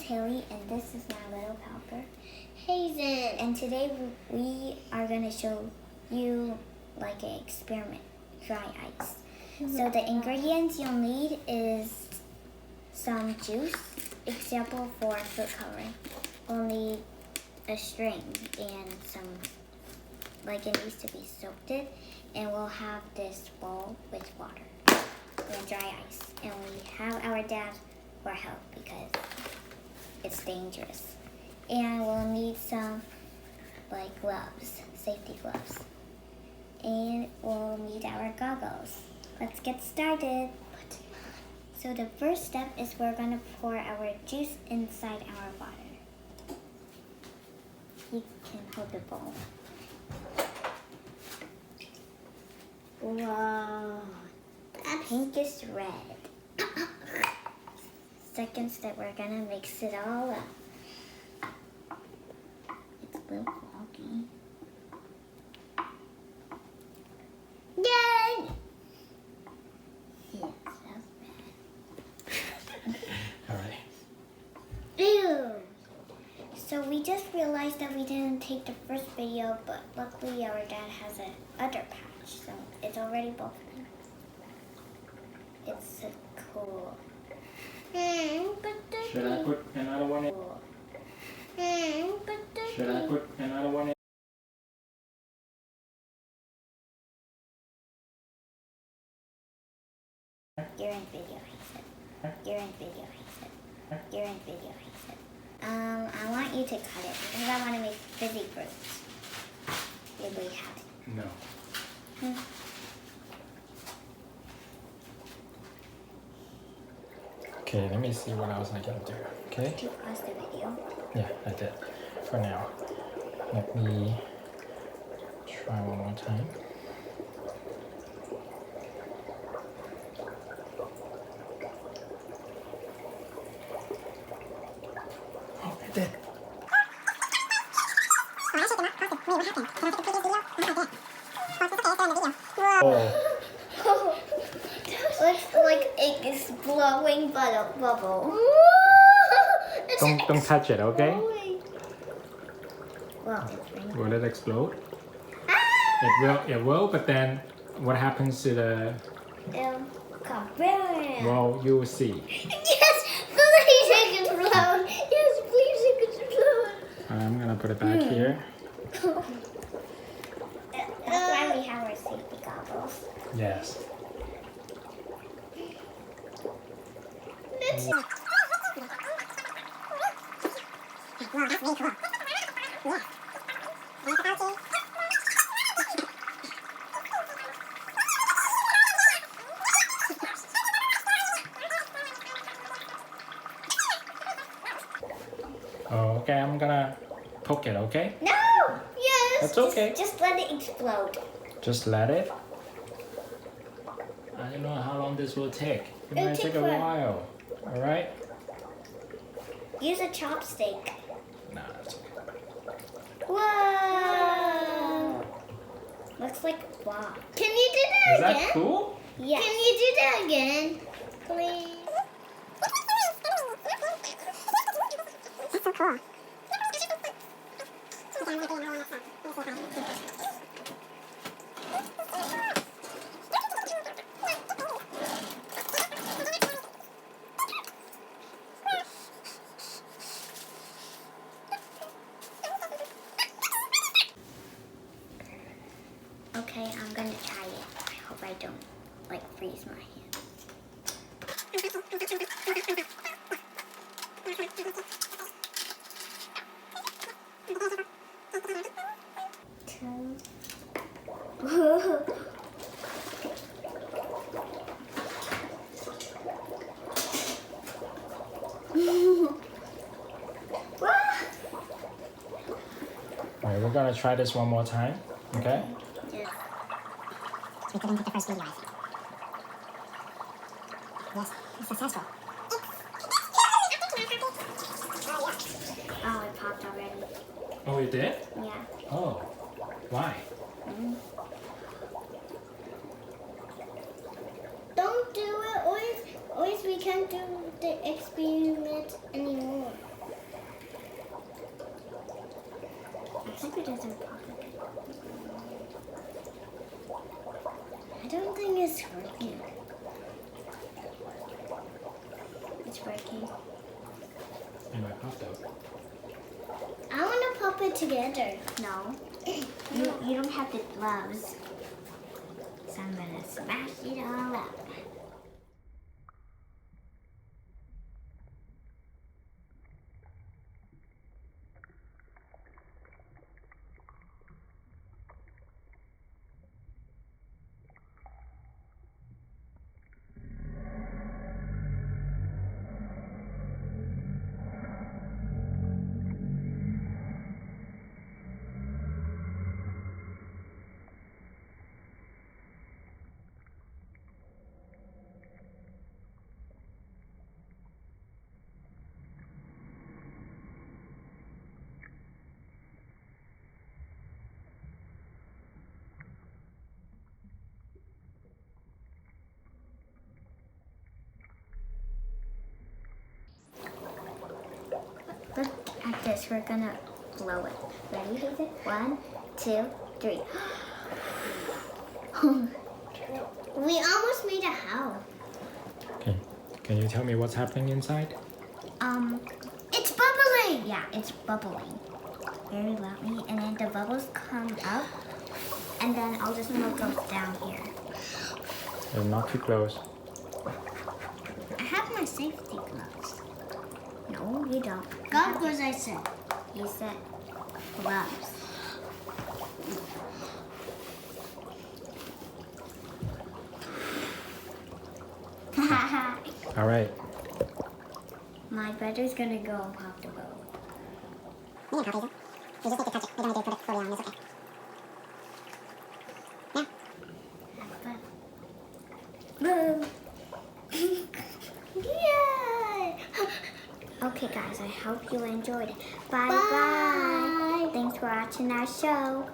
Hailey and this is my little helper, Hazen. And today we are going to show you like an experiment, dry ice. So the ingredients you'll need is some juice, example for food coloring. We'll need a string and some, like it needs to be soaked in. And we'll have this bowl with water and dry ice. And we have our dad for help because it's dangerous. And we'll need some like gloves, safety gloves. And we'll need our goggles. Let's get started. So the first step is we're gonna pour our juice inside our water. You can hold the bowl. Wow, that pink is red. Second step, we're gonna mix it all up. It's a little foggy. Yay! Yes, that's red. Alright. Ew! So we just realized that we didn't take the first video, but luckily our dad has a other patch, so it's already both of them. It's so cool. Should I put another one in? Should I put another one in? You're in video, he said. You're in video, he said. You're in video, he said. I want you to cut it because I want to make fizzy fruits. Did we have it? No. Okay, let me see what else I can do. Okay? Did you pause the video? Yeah, I did. For now. Let me try one more time. Oh, I did. Oh. Looks like it's blowing bubble. Don't touch it, okay? Well, it's raining. Will it explode? It will, but then what happens to the... Well, you will see. Yes, please explode. Yes, please explode. I'm gonna put it back here. That's why we have our safety goggles. Yes. Okay, I'm gonna poke it, okay? No! Yes! That's okay. Just let it explode. Just let it. I don't know how long this will take. It might take a while. Alright? Use a chopstick. Nah, it's okay. Whoa! Looks like block. Can you do that Is again? that cool? Yes. Can you do that again? Please. That's so cool. Okay, I'm gonna try it. I hope I don't like freeze my hand. Alright, we're gonna try this one more time. Okay? Yeah. We couldn't get the first video. Yes, it's successful. Oh, it popped already. Oh, you did? Yeah. Oh. Why? Don't do it, or we can't do the experiment anymore. hope it doesn't pop again. I don't think it's working. It's working. It might pop though. I want to pop it together. No. You don't have the gloves. So I'm going to smash it all up. Look at this. We're going to blow it. Ready, Hazen? 1, 2, 3. We almost made a house. Okay. Can you tell me what's happening inside? It's bubbling. Yeah, it's bubbling. Very loudly. And then the bubbles come up. And then all the smoke goes down here. They're not too close. I have my safety gloves. No, you don't. Goggles, I said. You said gloves. All right. My brother's gonna go pop the boat. You can pop it. You just need to touch it. You don't need to put it fully on. It's okay. Now. Boom! Yay! Okay, guys, I hope you enjoyed it. Bye bye. Thanks for watching our show.